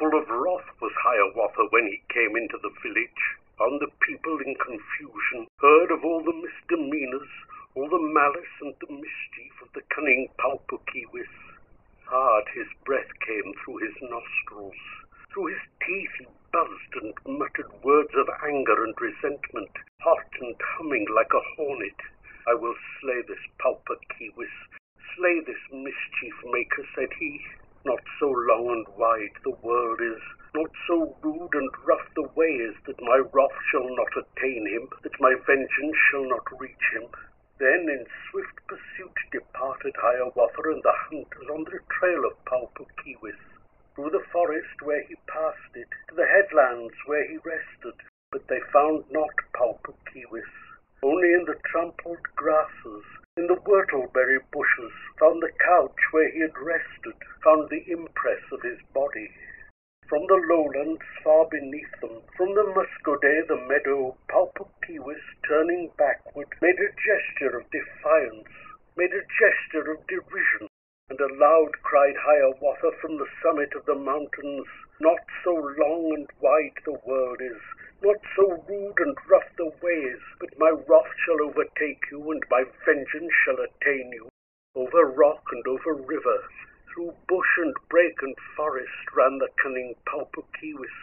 Full of wrath was Hiawatha when he came into the village, found the people in confusion, heard of all the misdemeanors, all the malice and the mischief of the cunning PAU-PUK-KEEWIS. Hard his breath came through his nostrils. Through his teeth he buzzed and muttered words of anger and resentment, hot and humming like a hornet. I will slay this PAU-PUK-KEEWIS, slay this mischief maker, said he. Not so long and wide the world is, not so rude and rough the way is, that my wrath shall not attain him, that my vengeance shall not reach him. Then in swift pursuit departed Hiawatha and the hunters on the trail of PAU-PUK-KEEWIS, through the forest where he passed it, to the headlands where he rested, but they found not PAU-PUK-KEEWIS. Only in the trampled grasses, in the whortleberry bushes, found the couch where he had rested, found the impress of his body. From the lowlands far beneath them, from the muskoday, the meadow, PAU-PUK-KEEWIS, turning backward, made a gesture of defiance, made a gesture of derision, and aloud cried Hiawatha from the summit of the mountains, not so long and wide the world is, not so rude and rough the way is, but my wrath shall overtake you, and my vengeance shall attain you. Over rock and over river, through bush and brake and forest ran the cunning PAU-PUK-KEEWIS.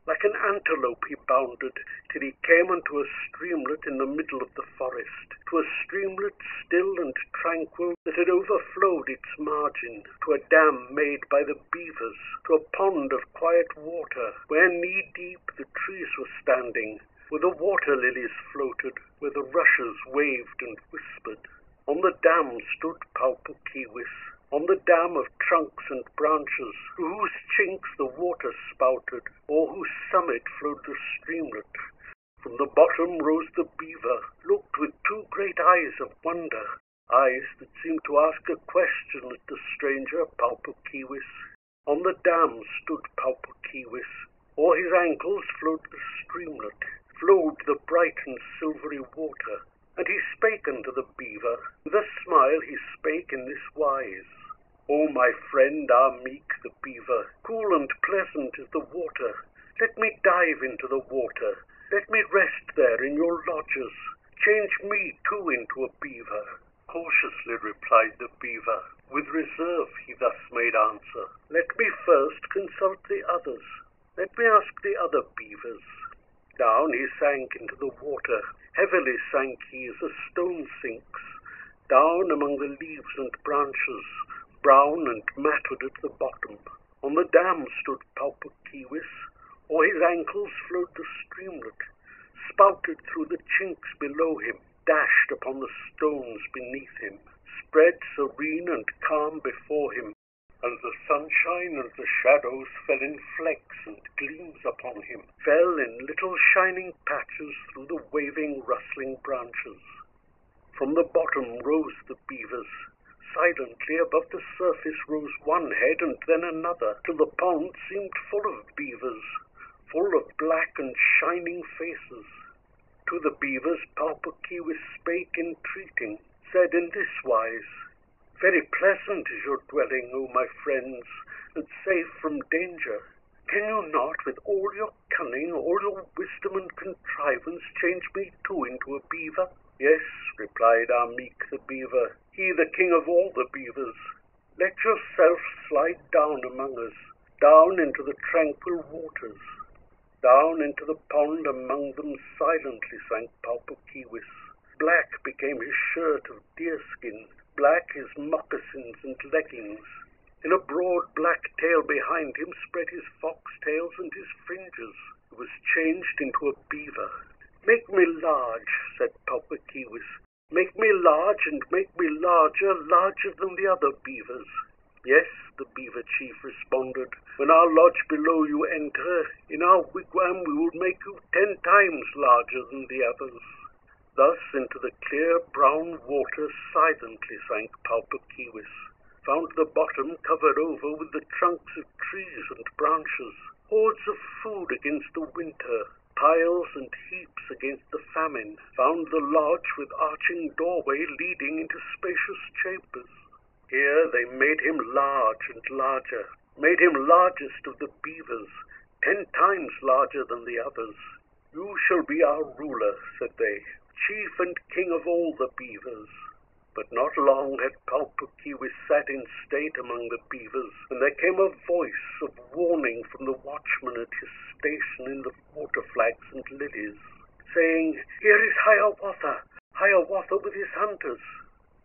Like an antelope he bounded, till he came unto a streamlet in the middle of the forest, to a streamlet still and tranquil that had overflowed its margin, to a dam made by the beavers, to a pond of quiet water, where knee-deep the trees were standing, where the water lilies floated, where the rushes waved and whispered. On the dam stood PAU-PUK-KEEWIS, on the dam of trunks and branches, through whose chinks the water spouted, o'er whose summit flowed the streamlet. From the bottom rose the beaver, looked with two great eyes of wonder, eyes that seemed to ask a question at the stranger PAU-PUK-KEEWIS. On the dam stood PAU-PUK-KEEWIS, o'er his ankles flowed the streamlet, flowed the bright and silvery water. And he spake unto the beaver, with a smile he spake in this wise. O my friend, meek the beaver, cool and pleasant is the water. Let me dive into the water, let me rest there in your lodges. Change me too into a beaver. Cautiously replied the beaver, with reserve he thus made answer. Let me first consult the others, let me ask the other beavers. Down he sank into the water, heavily sank he as a stone sinks, down among the leaves and branches, brown and matted at the bottom. On the dam stood PAU-PUK-KEEWIS, o'er his ankles flowed the streamlet, spouted through the chinks below him, dashed upon the stones beneath him, spread serene and calm before him, and the sunshine and the shadows fell in flecks and gleams upon him, fell in little shining patches through the waving, rustling branches. From the bottom rose the beavers. Silently above the surface rose one head and then another, till the pond seemed full of beavers, full of black and shining faces. To the beavers PAU-PUK-KEEWIS spake entreating, said in this wise, Very pleasant is your dwelling, O my friends, and safe from danger. Can you not, with all your cunning, all your wisdom and contrivance, change me too into a beaver? Yes, replied meek the beaver, he the king of all the beavers. Let yourself slide down among us, down into the tranquil waters. Down into the pond among them silently sank PAU-PUK-KEEWIS. Black became his shirt of deerskin, black his moccasins and leggings. In a broad black tail behind him spread his foxtails and his fringes. He was changed into a beaver. Make me large, said PAU-PUK-KEEWIS. Make me large and make me larger, larger than the other beavers. Yes, the beaver chief responded. When our lodge below you enter, in our wigwam we will make you 10 times larger than the others. Thus into the clear brown water silently sank PAU-PUK-KEEWIS, found the bottom covered over with the trunks of trees and branches, hoards of food against the winter, piles and heaps against the famine, found the lodge with arching doorway leading into spacious chambers. Here they made him large and larger, made him largest of the beavers, 10 times larger than the others. "You shall be our ruler," said they, "chief and king of all the beavers." But not long had PAU-PUK-KEEWIS sat in state among the beavers, and there came a voice of warning from the watchman at his station in the water flags and lilies, saying, "Here is HIAWATHA, HIAWATHA with his hunters."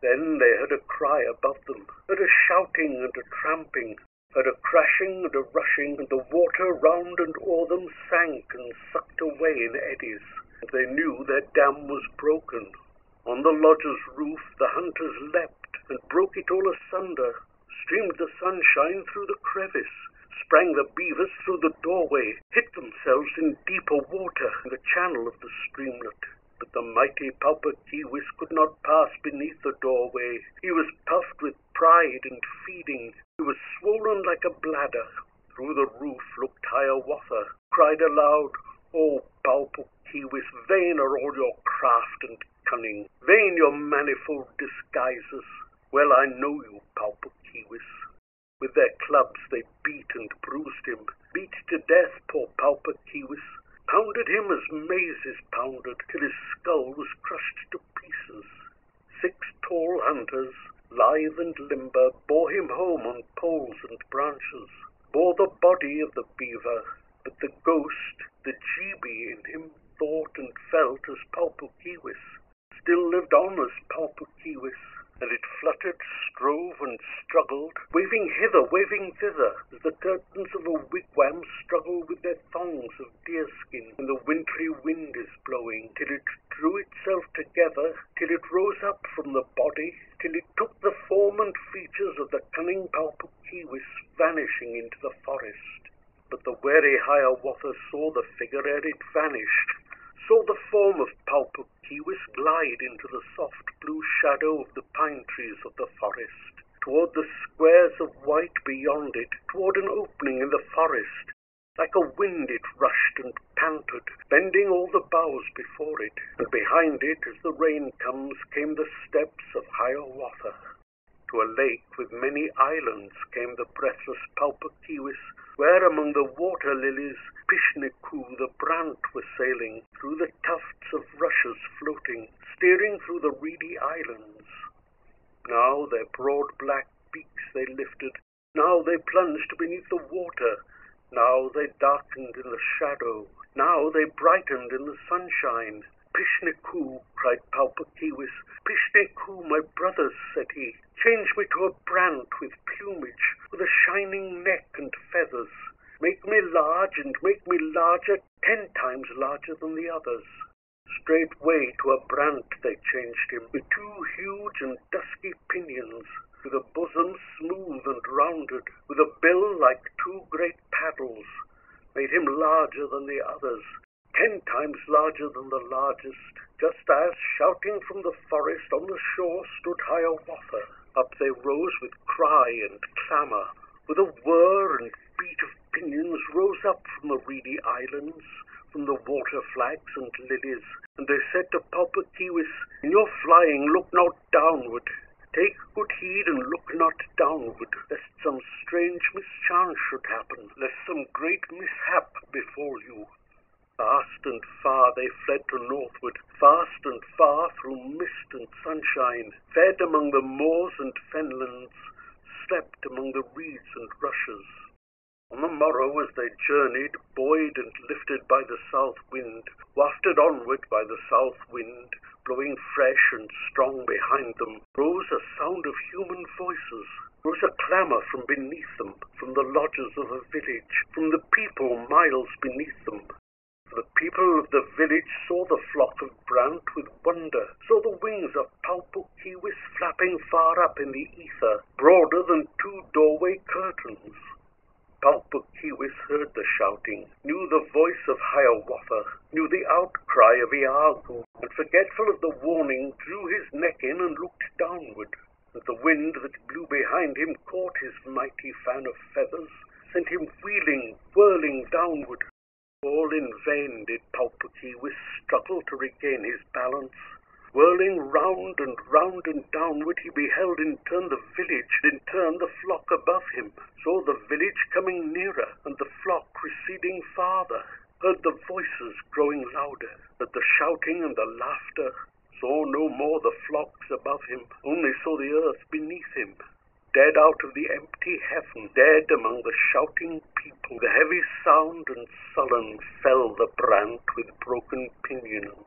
Then they heard a cry above them, heard a shouting and a tramping, heard a crashing and a rushing, and the water round and o'er them sank and sucked away in eddies, and they knew their dam was broken. On the lodge's roof the hunters leapt and broke it all asunder. Streamed the sunshine through the crevice, sprang the beavers through the doorway, hid themselves in deeper water in the channel of the streamlet. But the mighty PAU-PUK-KEEWIS could not pass beneath the doorway. He was puffed with pride and feeding. He was swollen like a bladder. Through the roof looked HIAWATHA, cried aloud, "O PAU-PUK-KEEWIS, vain are all your craft and cunning, vain your manifold disguises. Well I know you, PAU-PUK-KEEWIS." With their clubs they beat and bruised him, beat to death poor PAU-PUK-KEEWIS, pounded him as maize is pounded, till his skull was crushed to pieces. 6 tall hunters, lithe and limber, bore him home on poles and branches, bore the body of the beaver, but the ghost, the GB in him, thought and felt as PAU-PUK-KEEWIS, still lived on as PAU-PUK-KEEWIS, and it fluttered, strove, and struggled, waving hither, waving thither, as the curtains of a wigwam struggle with their thongs of deerskin when the wintry wind is blowing, till it drew itself together, till it rose up from the body, till it took the form and features of the cunning PAU-PUK-KEEWIS, vanishing into the forest. But the wary HIAWATHA saw the figure ere it vanished, saw the form of PAU-PUK-KEEWIS glide into the soft blue shadow of the pine trees of the forest, toward the squares of white beyond it, toward an opening in the forest. Like a wind it rushed and panted, bending all the boughs before it, and behind it, as the rain comes, came the steps of HIAWATHA. To a lake with many islands came the breathless PAU-PUK-KEEWIS, where among the water lilies Pishniku the brant was sailing, through the tufts of rushes floating, steering through the reedy islands. Now their broad black beaks they lifted, now they plunged beneath the water, now they darkened in the shadow, now they brightened in the sunshine. "Pishniku," cried PAU-PUK-KEEWIS, "Pishniku, my brothers," said he, "change me to a brant with plumage, with a shining neck and feathers. Make me large, and make me larger, 10 times larger than the others." Straightway to a brant they changed him, with 2 huge and dusky pinions, with a bosom smooth and rounded, with a bill like 2 great paddles, made him larger than the others, 10 times larger than the largest, just as, shouting from the forest on the shore, stood HIAWATHA. Up they rose with cry and clamour, with a whir and beat of pinions rose up from the reedy islands, from the water flags and lilies, and they said to PAU-PUK-KEEWIS, "In your flying look not downward, take good heed and look not downward, lest some strange mischance should happen, lest some great mishap befall you." Fast and far they fled to northward, fast and far through mist and sunshine, fed among the moors and fenlands, slept among the reeds and rushes. On the morrow as they journeyed, buoyed and lifted by the south wind, wafted onward by the south wind, blowing fresh and strong behind them, rose a sound of human voices, rose a clamour from beneath them, from the lodges of a village, from the people miles beneath them. The people of the village saw the flock of brant with wonder, saw the wings of PAU-PUK-KEEWIS flapping far up in the ether, broader than 2 doorway curtains. PAU-PUK-KEEWIS heard the shouting, knew the voice of HIAWATHA, knew the outcry of Iagoo, and forgetful of the warning, drew his neck in and looked downward. And the wind that blew behind him caught his mighty fan of feathers, sent him wheeling, whirling downward. All in vain did PAU-PUK-KEEWIS struggle to regain his balance. Whirling round and downward, he beheld in turn the village, and in turn the flock above him, saw the village coming nearer, and the flock receding farther, heard the voices growing louder, heard the shouting and the laughter, saw no more the flocks above him, only saw the earth beneath him. Dead out of the empty heaven, dead among the shouting people, the heavy sound and sullen fell the brant with broken pinions.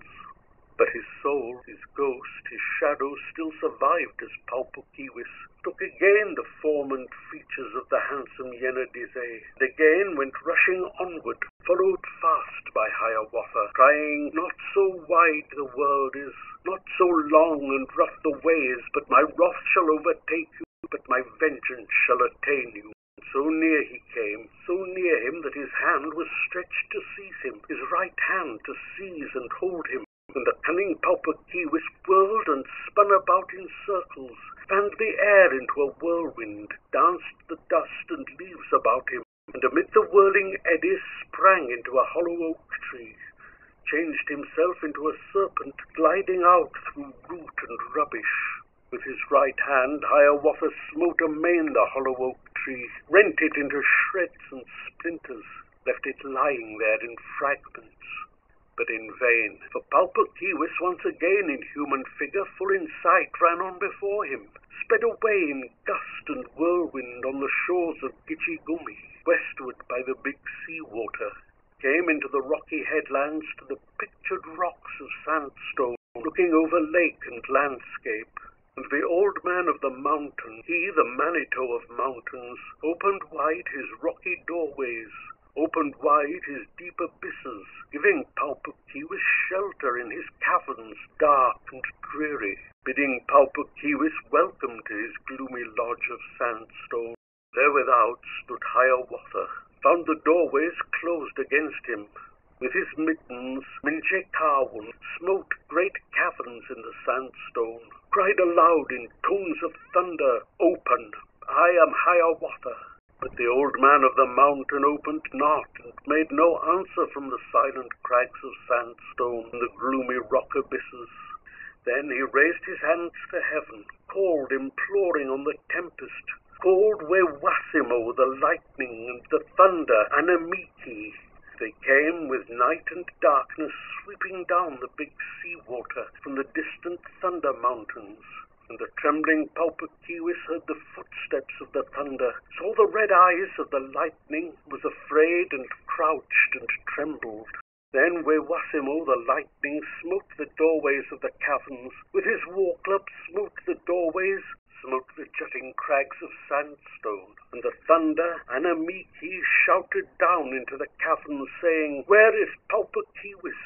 But his soul, his ghost, his shadow still survived as PAU-PUK-KEEWIS took again the form and features of the handsome Yenadizze, and again went rushing onward, followed fast by Hiawatha, crying, "Not so wide the world is, not so long and rough the ways, but my wrath shall overtake you, but my vengeance shall attain you." So near he came, so near him that his hand was stretched to seize him, his right hand to seize and hold him. And the cunning PAU-PUK-KEEWIS whirled and spun about in circles, fanned the air into a whirlwind, danced the dust and leaves about him, and amid the whirling eddies sprang into a hollow oak tree, changed himself into a serpent gliding out through root and rubbish. With his right hand Hiawatha smote amain the hollow oak tree, rent it into shreds and splinters, left it lying there in fragments. But in vain, for PAU-PUK-KEEWIS once again in human figure, full in sight, ran on before him, sped away in gust and whirlwind on the shores of Gitchigumi, westward by the big sea water, came into the rocky headlands to the pictured rocks of sandstone, looking over lake and landscape. And the old man of the mountain, he the Manito of mountains, opened wide his rocky doorways, opened wide his deep abysses, giving PAU-PUK-KEEWIS shelter in his caverns dark and dreary, bidding PAU-PUK-KEEWIS welcome to his gloomy lodge of sandstone. There without stood Hiawatha, found the doorways closed against him. With his mittens, Minjekawun smote great caverns in the sandstone, cried aloud in tones of thunder, "Open, I am Hiawatha." But the old man of the mountain opened not, and made no answer from the silent crags of sandstone and the gloomy rock abysses. Then he raised his hands to heaven, called imploring on the tempest, called Wewasimo the lightning and the thunder, Anamiki. They came with night and darkness sweeping down the big sea water from the distant thunder mountains. And the trembling PAU-PUK-KEEWIS heard the footsteps of the thunder, saw the red eyes of the lightning, was afraid and crouched and trembled. Then Wewasimo the lightning smote the doorways of the caverns, with his war club smote the doorways, smote the jutting crags of sandstone, and the thunder, Anamiki, shouted down into the caverns, saying, "Where is PAU-PUK-KEEWIS?"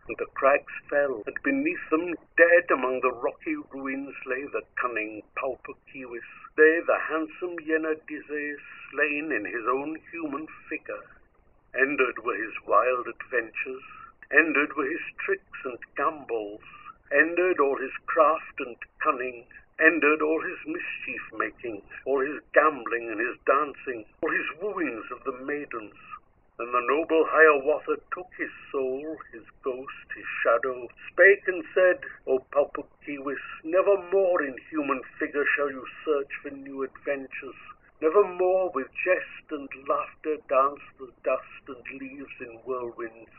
And the crags fell, and beneath them, dead among the rocky ruins, lay the cunning PAU-PUK-KEEWIS, lay the handsome Yenadizze, slain in his own human figure. Ended were his wild adventures, ended were his tricks and gambols, ended all his craft and cunning, ended all his mischief-making, all his gambling and his dancing, all his wooings of the maidens. And the noble Hiawatha took his soul, his ghost, his shadow, spake and said, "O PAU-PUK-KEEWIS, never more in human figure shall you search for new adventures. Never more with jest and laughter dance the dust and leaves in whirlwinds.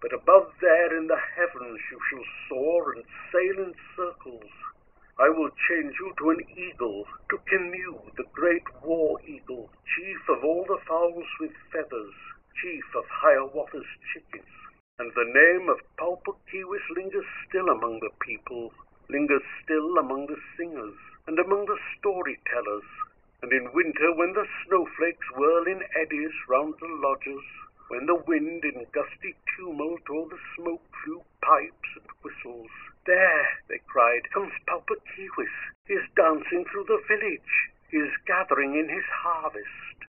But above there in the heavens you shall soar and sail in circles. I will change you to an eagle, to Canoe, the great war eagle, chief of all the fowls with feathers, chief of Hiawatha's chickens." And the name of PAU-PUK-KEEWIS lingers still among the people, lingers still among the singers, and among the storytellers. And in winter, when the snowflakes whirl in eddies round the lodges, when the wind in gusty tumult o'er the smoke flue pipes and whistles, "There," they cried, "comes PAU-PUK-KEEWIS. He is dancing through the village. He is gathering in his harvest."